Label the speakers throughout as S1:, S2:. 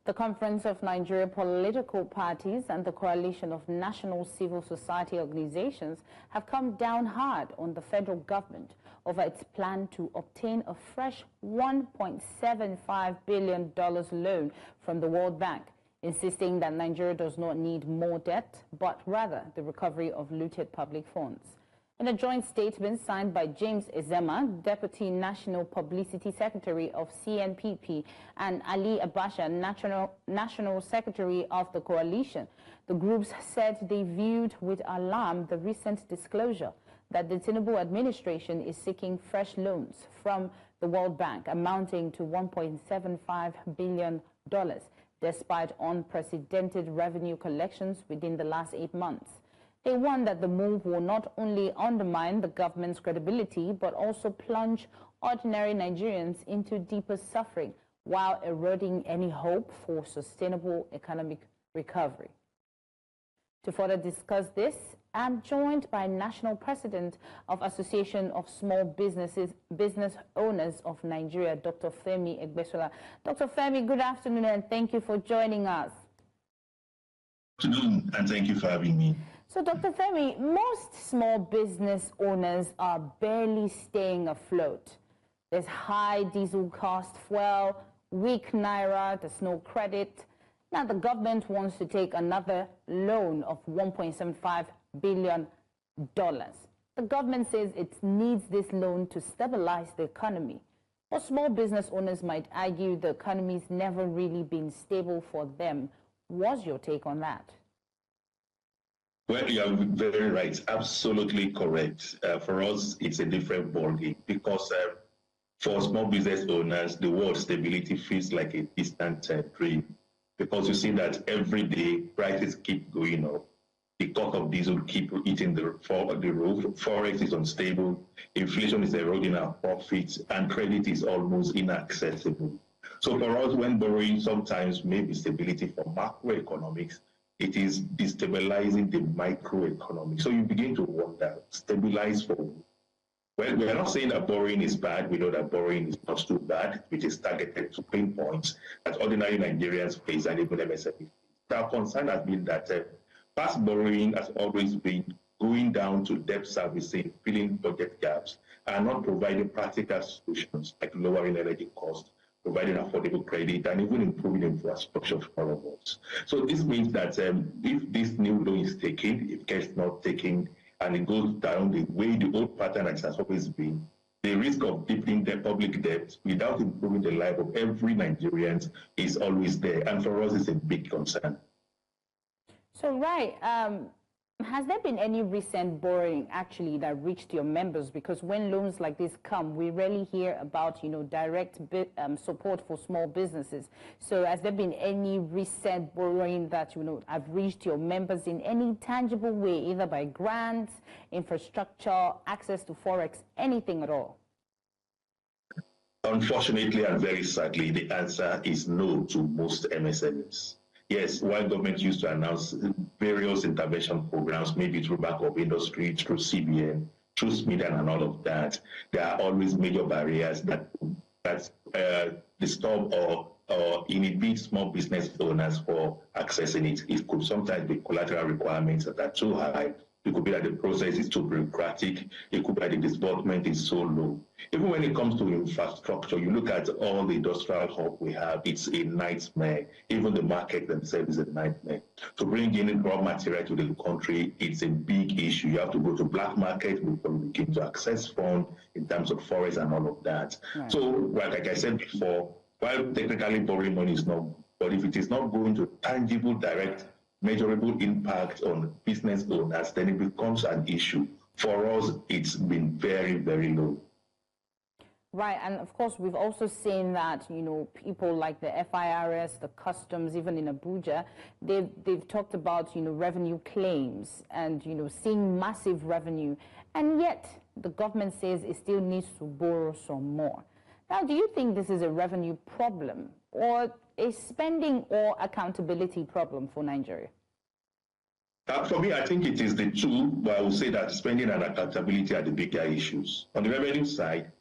S1: The Conference of Nigeria Political Parties and the Coalition of National Civil Society Organizations have come down hard on the federal government over its plan to obtain a fresh $1.75 billion loan from the World Bank, insisting that Nigeria does not need more debt, but rather the recovery of looted public funds. In a joint statement signed by James Ezema, Deputy National Publicity Secretary of CNPP, and Ali Abacha, National Secretary of the Coalition, the groups said they viewed with alarm the recent disclosure that the Tinubu administration is seeking fresh loans from the World Bank amounting to $1.75 billion, despite unprecedented revenue collections within the last 8 months. They warn that the move will not only undermine the government's credibility, but also plunge ordinary Nigerians into deeper suffering while eroding any hope for sustainable economic recovery. To further discuss this, I'm joined by National President of Association of Small Business Owners of Nigeria, Dr. Femi Egbesola. Dr. Femi, good afternoon and thank you for joining us.
S2: Good afternoon and thank you for having me.
S1: So, Dr. Femi, most small business owners are barely staying afloat. There's high diesel cost, fuel, weak naira, there's no credit. Now, the government wants to take another loan of $1.75 billion. The government says it needs this loan to stabilize the economy. But small business owners might argue the economy's never really been stable for them. What's your take on that?
S2: Well, you are very right. Absolutely correct. For us, it's a different ballgame because for small business owners, the word stability feels like a distant dream because you see that every day prices keep going up. The cost of diesel keep eating the roof. Forex is unstable. Inflation is eroding our profits, and credit is almost inaccessible. So for us, when borrowing sometimes may be stability for macroeconomics, it is destabilizing the microeconomy. So you begin to wonder, stabilize for who? Well, we are not saying that borrowing is bad. We know that borrowing is not too bad, which is targeted to pain points that ordinary Nigerians face and even MSMEs. Our concern has been that past borrowing has always been going down to debt servicing, filling budget gaps, and not providing practical solutions like lowering energy costs, providing affordable credit, and even improving infrastructure for all of us. So this means that if this new loan is taken, if care is not taken, and it goes down the way the old pattern has always been, the risk of deepening the public debt without improving the life of every Nigerian is always there. And for us, it's a big concern.
S1: So, right. Has there been any recent borrowing actually that reached your members? Because when loans like this come, we rarely hear about, direct support for small businesses. So has there been any recent borrowing that, have reached your members in any tangible way, either by grants, infrastructure, access to Forex, anything at all?
S2: Unfortunately and very sadly, the answer is no to most MSMEs. Yes, while government used to announce various intervention programs, maybe through Bank of Industry, through CBN, through SMEs and all of that, there are always major barriers that disturb or inhibit small business owners for accessing it. It could sometimes be collateral requirements that are too high. It could be that the process is too bureaucratic. It could be that the disbursement is so low. Even when it comes to infrastructure, you look at all the industrial hub we have, it's a nightmare. Even the market themselves is a nightmare. To bring in raw material to the country, it's a big issue. You have to go to black market before you begin to access funds in terms of Forex and all of that. Right. So, like I said before, while technically borrowing money is not, but if it is not going to tangible, direct, measurable impact on business owners, then it becomes an issue. For us, it's been very, very low.
S1: Right, and of course, we've also seen that, people like the FIRS, the customs, even in Abuja, they've talked about, revenue claims and, seeing massive revenue. And yet, the government says it still needs to borrow some more. Now, do you think this is a revenue problem or a spending or accountability problem for Nigeria?
S2: For me, I think it is the two, but I would say that spending and accountability are the bigger issues. On the revenue side,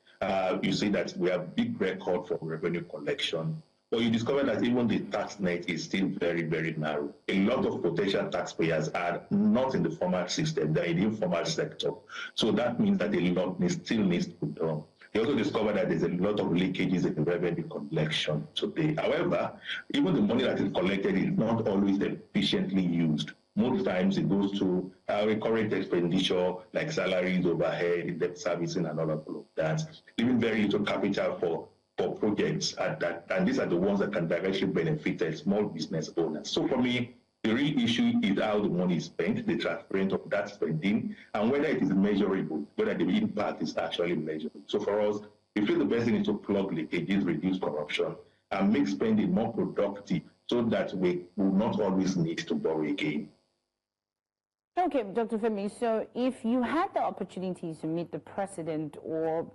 S2: you see that we have big record for revenue collection. But you discover that even the tax net is still very, very narrow. A lot of potential taxpayers are not in the formal system, they're in the informal sector. So that means that a lot still needs to be done. They also discovered that there's a lot of leakages in revenue collection today. However, even the money that is collected is not always efficiently used. Most times it goes to recurrent expenditure like salaries, overhead, debt servicing, and all of that, leaving very little capital for projects at that, and these are the ones that can directly benefit small business owners. So for me, the real issue is how the money is spent, the transparency of that spending, and whether it is measurable, whether the impact is actually measurable. So for us, we feel the best thing is to plug leakages, reduce corruption, and make spending more productive so that we will not always need to borrow again.
S1: Okay, Dr. Femi, so if you had the opportunity to meet the president, or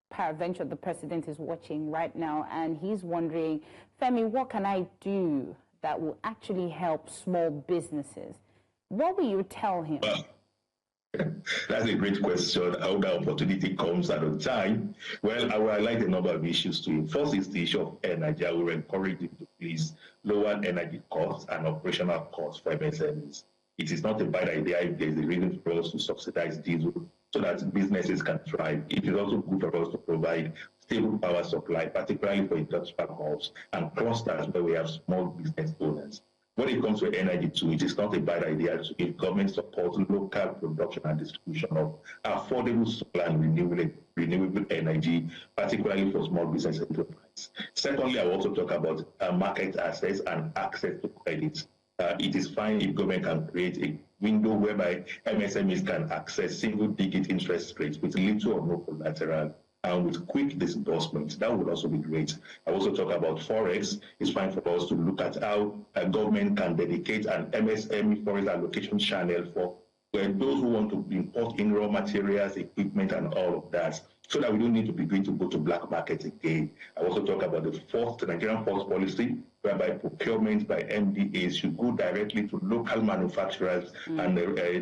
S1: peradventure the president is watching right now and he's wondering, Femi, what can I do that will actually help small businesses? What will you tell him?
S2: That's a great question. How the opportunity comes at a time. Well, I will highlight a number of issues to you. First is the issue of energy. I will encourage you to please lower energy costs and operational costs for MSMEs. It is not a bad idea if there's a reason for us to subsidize diesel so that businesses can thrive. It is also good for us to provide stable power supply, particularly for industrial hubs and clusters where we have small business owners. When it comes to energy too, it is not a bad idea to give government support to local production and distribution of affordable solar and renewable energy, particularly for small business enterprise. Secondly, I will also talk about market access and access to credit. It is fine if government can create a window whereby MSMEs can access single-digit interest rates with little or no collateral and with quick disbursements. That would also be great. I also talk about Forex. It's fine for us to look at how a government can dedicate an MSME Forex allocation channel for those who want to import in raw materials, equipment, and all of that, so that we don't need to be going to go to black market again. I also talk about the Nigerian Forex policy, whereby procurement by MDAs should go directly to local manufacturers and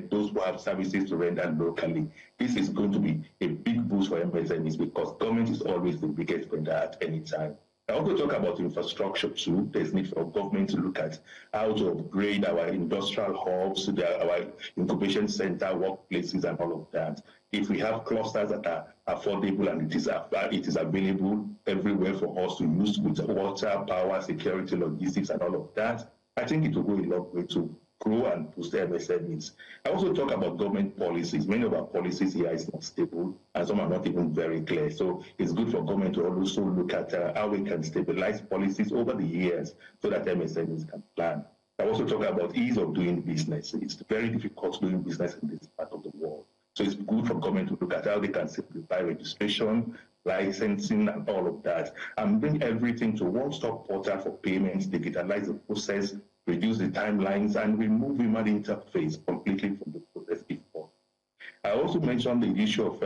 S2: those who have services to render locally. This is going to be a big boost for MSMEs because government is always the biggest spender at any time. I also talk about infrastructure too. There's need for government to look at how to upgrade our industrial hubs, our incubation center, workplaces, and all of that. If we have clusters that are affordable and it is available everywhere for us to use with water, power, security, logistics, and all of that, I think it will go a long way to grow and boost MSMEs. I also talk about government policies. Many of our policies here is not stable, and some are not even very clear. So it's good for government to also look at how we can stabilize policies over the years so that MSMEs can plan. I also talk about ease of doing business. It's very difficult doing business in this part of the world. So it's good for government to look at how they can simplify registration, licensing, and all of that, and bring everything to one-stop portal for payments, digitalize the process, reduce the timelines, and remove human interface completely from the process before. I also mentioned the issue of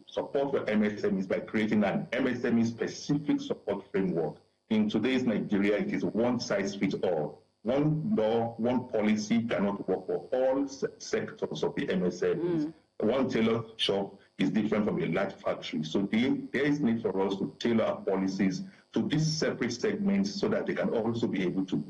S2: support for MSMEs by creating an MSME-specific support framework. In today's Nigeria, it is one size fits all. One law, one policy cannot work for all sectors of the MSMEs. One tailor shop is different from a large factory. So there is need for us to tailor our policies to these separate segments so that they can also be able to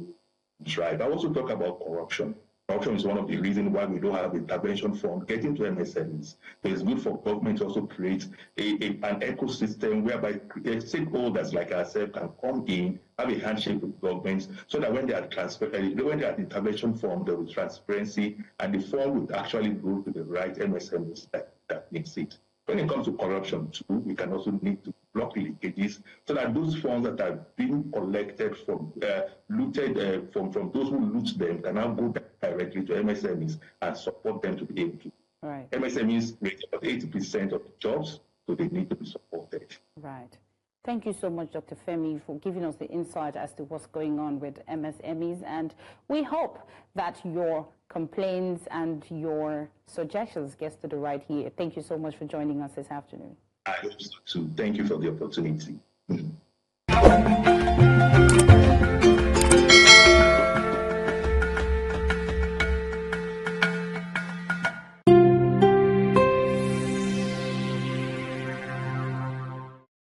S2: drive. I also talk about corruption. Corruption is one of the reasons why we don't have intervention fund getting to MSMEs. So it's good for government to also create an ecosystem whereby stakeholders like ourselves can come in, have a handshake with governments, so that when they are intervention fund, there will be transparency, and the fund will actually go to the right MSMEs that needs it. When it comes to corruption too, we can also need to block leakages so that those funds that are being collected from looted from those who loot them can now go directly to MSMEs and support them to be able to.
S1: Right.
S2: MSMEs create about 80% of the jobs, so they need to be supported.
S1: Right. Thank you so much, Dr. Femi, for giving us the insight as to what's going on with MSMEs. And we hope that your complaints and your suggestions get to the right ear. Thank you so much for joining us this afternoon.
S2: I hope so too. Thank you for the opportunity.